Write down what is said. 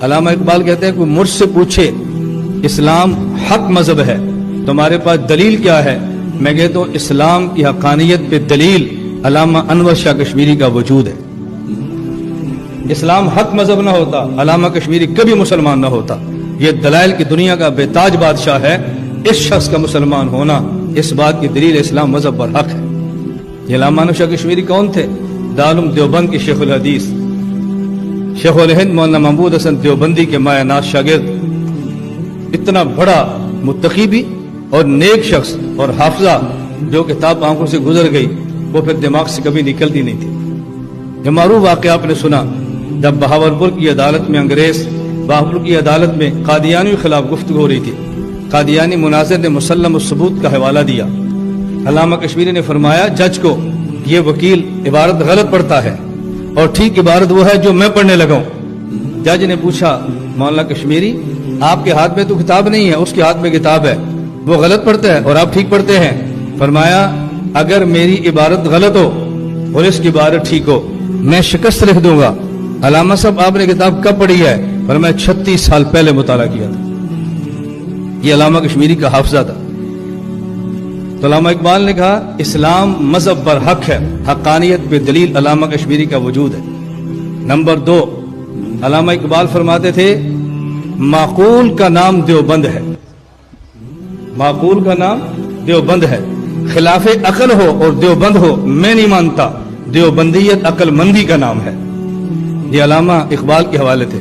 علامہ اقبال کہتے ہیں کہ مجھ سے پوچھے اسلام حق مذہب ہے تمہارے پاس دلیل کیا ہے، میں کہتا ہوں اسلام کی حقانیت پہ دلیل علامہ انور شاہ کشمیری کا وجود ہے۔ اسلام حق مذہب نہ ہوتا علامہ کشمیری کبھی مسلمان نہ ہوتا۔ یہ دلائل کی دنیا کا بے تاج بادشاہ ہے، اس شخص کا مسلمان ہونا اس بات کی دلیل اسلام مذہب پر حق ہے۔ یہ علامہ انور شاہ کشمیری کون تھے؟ دارالعلوم دیوبند کے شیخ الحدیث، شیخ الہند مولانا محمود حسن دیوبندی کے مایہ ناز شاگرد، اتنا بڑا متقی بھی اور نیک شخص اور حافظہ، جو کتاب آنکھوں سے گزر گئی وہ پھر دماغ سے کبھی نکلتی نہیں تھی۔ یہ معروف واقعہ آپ نے سنا، جب بہاولپور کی عدالت میں انگریز بہاولپور کی عدالت میں قادیانیوں کے خلاف گفتگو ہو رہی تھی، قادیانی مناظر نے مسلم الثبوت کا حوالہ دیا۔ علامہ کشمیری نے فرمایا جج کو یہ وکیل عبارت غلط پڑھتا ہے اور ٹھیک عبارت وہ ہے جو میں پڑھنے لگا ہوں۔ جج نے پوچھا مولانا کشمیری آپ کے ہاتھ میں تو کتاب نہیں ہے، اس کے ہاتھ میں کتاب ہے، وہ غلط پڑھتا ہے اور آپ ٹھیک پڑھتے ہیں۔ فرمایا اگر میری عبارت غلط ہو اور اس کی عبارت ٹھیک ہو میں شکست لکھ دوں گا۔ علامہ صاحب آپ نے کتاب کب پڑھی ہے؟ فرمایا 36 سال پہلے مطالعہ کیا تھا۔ یہ علامہ کشمیری کا حافظہ تھا۔ تو علامہ اقبال نے کہا اسلام مذہب پر حق ہے، حقانیت پہ دلیل علامہ کشمیری کا وجود ہے۔ نمبر 2، علامہ اقبال فرماتے تھے معقول کا نام دیوبند ہے، معقول کا نام دیوبند ہے، خلاف عقل ہو اور دیوبند ہو میں نہیں مانتا، دیوبندیت عقل مندی کا نام ہے۔ یہ علامہ اقبال کے حوالے تھے۔